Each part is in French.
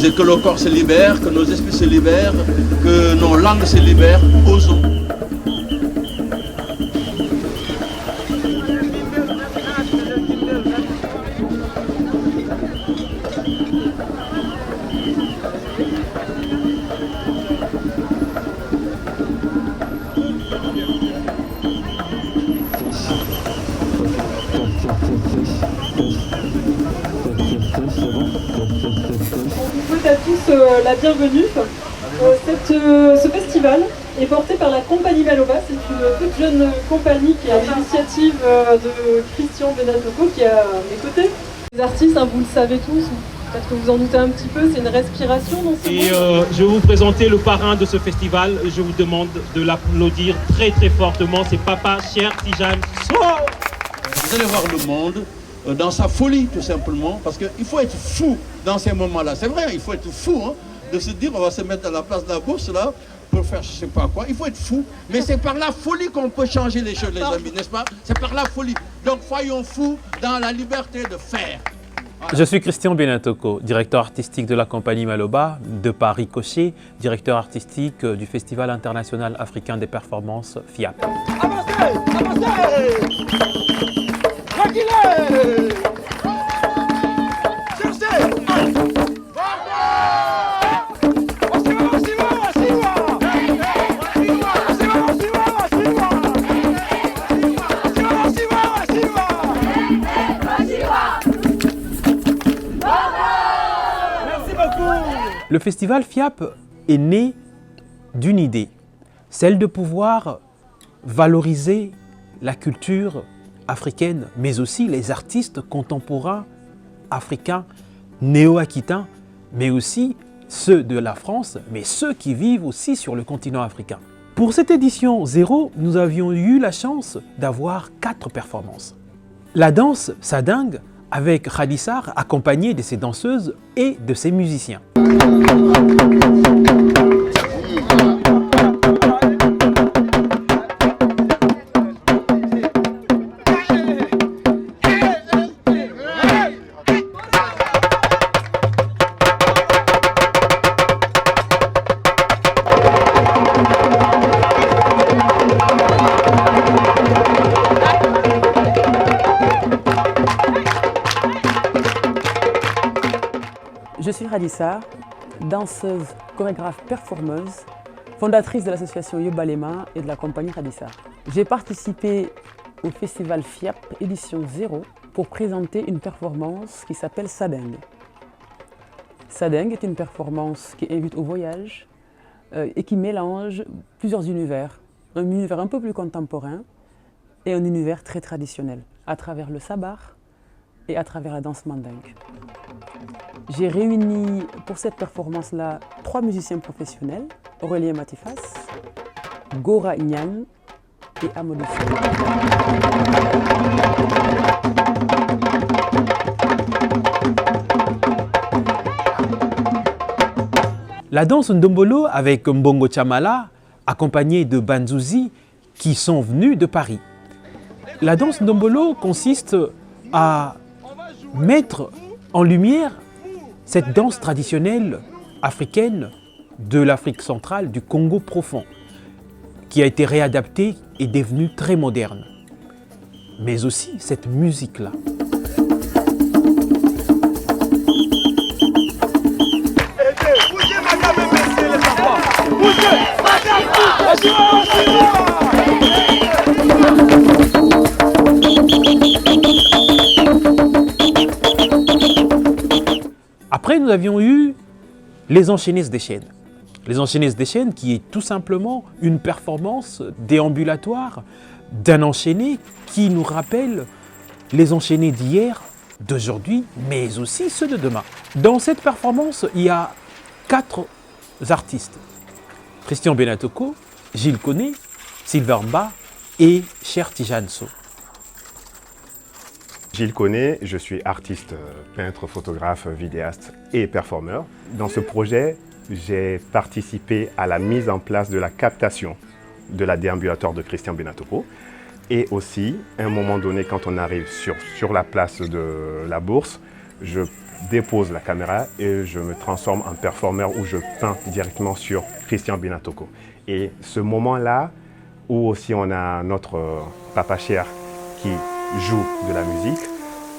que le corps se libère, que nos esprits se libèrent, que nos langues se libèrent. Osons. On vous souhaite à tous la bienvenue. Ce festival est porté par la compagnie Maloba. C'est une toute jeune compagnie qui est à l'initiative de Christian Benatoko qui est à mes côtés. Les artistes, vous le savez tous, peut-être que vous en doutez un petit peu, c'est une respiration dans ce monde. Je vais vous présenter le parrain de ce festival. Je vous demande de l'applaudir très très fortement. C'est Papa Cher Tijane So. Vous allez voir le monde dans sa folie tout simplement, parce qu'il faut être fou dans ces moments-là. C'est vrai, il faut être fou, hein, de se dire on va se mettre à la place de la bourse là pour faire je sais pas quoi. Il faut être fou, mais c'est par la folie qu'on peut changer les choses, les amis, n'est-ce pas? C'est par la folie. Donc soyons fous dans la liberté de faire. Voilà. Je suis Christian Benatoko, directeur artistique de la compagnie Maloba, de Paris Cochet, directeur artistique du Festival international africain des performances FIAP. Avancez! Avancez! Tranquille! Cherchez! Le festival FIAP est né d'une idée, celle de pouvoir valoriser la culture africaine, mais aussi les artistes contemporains africains, néo-aquitains, mais aussi ceux de la France, mais ceux qui vivent aussi sur le continent africain. Pour cette édition 0, nous avions eu la chance d'avoir 4 performances. La danse Sadingue avec Khadissar, accompagné de ses danseuses et de ses musiciens. Je suis Khadissar, danseuse, chorégraphe, performeuse, fondatrice de l'association Yobalema et de la compagnie Khadissar. J'ai participé au festival FIAP édition 0 pour présenter une performance qui s'appelle Sadingue. Sadingue est une performance qui invite au voyage et qui mélange plusieurs univers. Un univers un peu plus contemporain et un univers très traditionnel, à travers le sabar et à travers la danse mandingue. J'ai réuni pour cette performance-là 3 musiciens professionnels, Aurélien Matifas, Gora Ignan et Amadou Sow. La danse Ndombolo avec Mbongo Chamala, accompagné de Banzouzi, qui sont venus de Paris. La danse Ndombolo consiste à mettre en lumière cette danse traditionnelle africaine de l'Afrique centrale, du Congo profond, qui a été réadaptée et devenue très moderne. Mais aussi cette musique-là. Après, nous avions eu les Enchaînés des Chaînes. Les Enchaînés des Chaînes qui est tout simplement une performance déambulatoire d'un enchaîné qui nous rappelle les enchaînés d'hier, d'aujourd'hui, mais aussi ceux de demain. Dans cette performance, il y a 4 artistes. Christian Benatoko, Gilles Koné, Sylvain Mba et Cher Tijane So. Gilles Koné, je suis artiste, peintre, photographe, vidéaste et performeur. Dans ce projet, j'ai participé à la mise en place de la captation de la déambulatoire de Christian Benatoko. Et aussi, à un moment donné, quand on arrive sur la place de la Bourse, je dépose la caméra et je me transforme en performeur où je peins directement sur Christian Binatoko. Et ce moment-là, où aussi on a notre Papa Cher qui joue de la musique,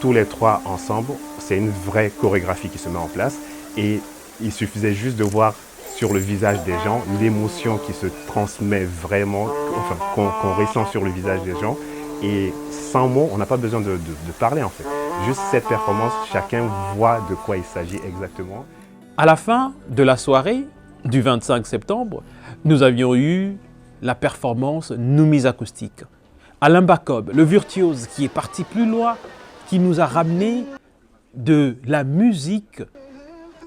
tous les trois ensemble, c'est une vraie chorégraphie qui se met en place. Et il suffisait juste de voir sur le visage des gens l'émotion qui se transmet vraiment, enfin, qu'on ressent sur le visage des gens. Et sans mots, on n'a pas besoin de parler en fait. Juste cette performance, chacun voit de quoi il s'agit exactement. À la fin de la soirée du 25 septembre, nous avions eu la performance Noumise acoustique. Alain Bacob, le virtuose qui est parti plus loin, qui nous a ramené de la musique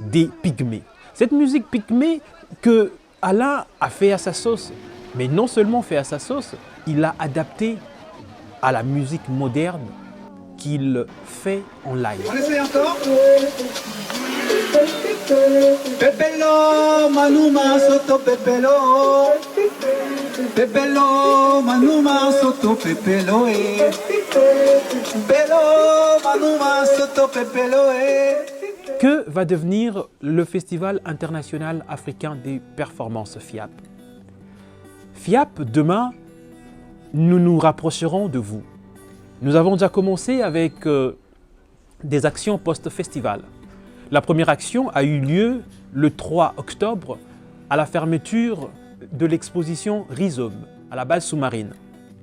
des Pygmées. Cette musique Pygmée que Alain a fait à sa sauce, mais non seulement fait à sa sauce, il l'a adapté à la musique moderne qu'il fait en live. On essaie encore. Pepelo, Manuma, Soto, Pepelo. Pepelo, Manuma, Soto, Pepelo. Pepelo, Manuma, Soto, Pepelo. Que va devenir le Festival international africain des performances FIAP? FIAP, demain, nous nous rapprocherons de vous. Nous avons déjà commencé avec des actions post-festival. La première action a eu lieu le 3 octobre à la fermeture de l'exposition Rhizome à la base sous-marine.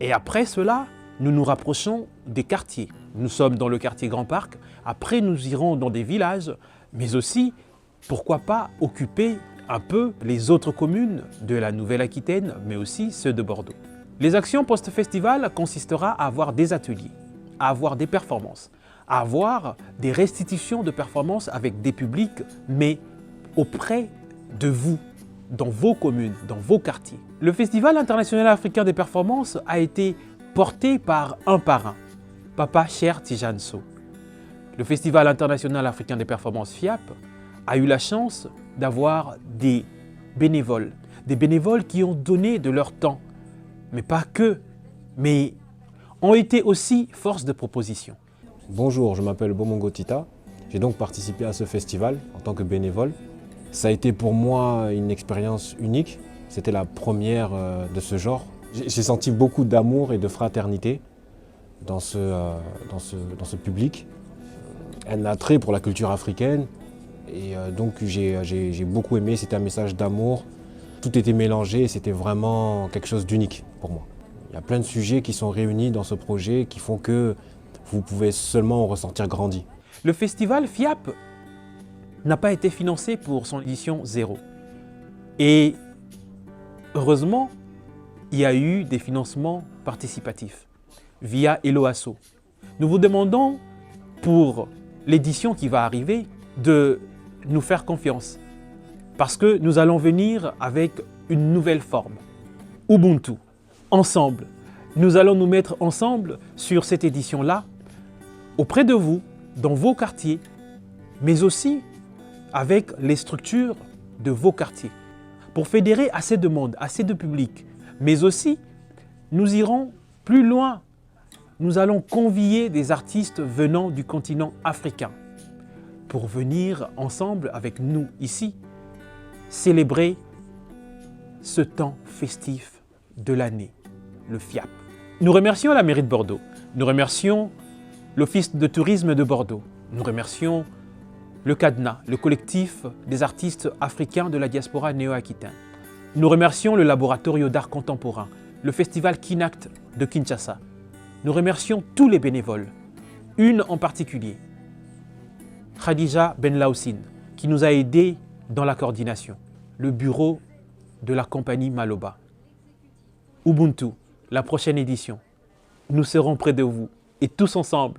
Et après cela, nous nous rapprochons des quartiers. Nous sommes dans le quartier Grand Parc. Après, nous irons dans des villages, mais aussi, pourquoi pas, occuper un peu les autres communes de la Nouvelle-Aquitaine, mais aussi ceux de Bordeaux. Les actions post-festival consistera à avoir des ateliers, à avoir des performances, à avoir des restitutions de performances avec des publics, mais auprès de vous, dans vos communes, dans vos quartiers. Le Festival international africain des performances a été porté par un parrain, Papa Cher Tijane Sow. Le Festival international africain des performances FIAP a eu la chance d'avoir des bénévoles qui ont donné de leur temps, mais pas que, mais ont été aussi force de proposition. Bonjour, je m'appelle Bomongo Tita. J'ai donc participé à ce festival en tant que bénévole. Ça a été pour moi une expérience unique. C'était la première de ce genre. J'ai senti beaucoup d'amour et de fraternité dans ce public. Un attrait pour la culture africaine. Et donc j'ai beaucoup aimé, c'était un message d'amour. Tout était mélangé et c'était vraiment quelque chose d'unique pour moi. Il y a plein de sujets qui sont réunis dans ce projet qui font que vous pouvez seulement en ressentir grandi. Le festival FIAP n'a pas été financé pour son édition 0. Et heureusement, il y a eu des financements participatifs via Eloasso. Nous vous demandons pour l'édition qui va arriver de nous faire confiance parce que nous allons venir avec une nouvelle forme, Ubuntu. Ensemble, nous allons nous mettre ensemble sur cette édition-là, auprès de vous, dans vos quartiers, mais aussi avec les structures de vos quartiers, pour fédérer assez de monde, assez de public, mais aussi nous irons plus loin. Nous allons convier des artistes venant du continent africain pour venir ensemble avec nous ici célébrer ce temps festif de l'année, le FIAP. Nous remercions la mairie de Bordeaux, nous remercions l'Office de tourisme de Bordeaux, nous remercions le CADNA, le collectif des artistes africains de la diaspora néo-aquitaine. Nous remercions le Laboratoire d'art contemporain, le festival Kinact de Kinshasa. Nous remercions tous les bénévoles, une en particulier, Khadija Benlaoussine, qui nous a aidés dans la coordination, le bureau de la compagnie Maloba. Ubuntu, la prochaine édition. Nous serons près de vous et tous ensemble.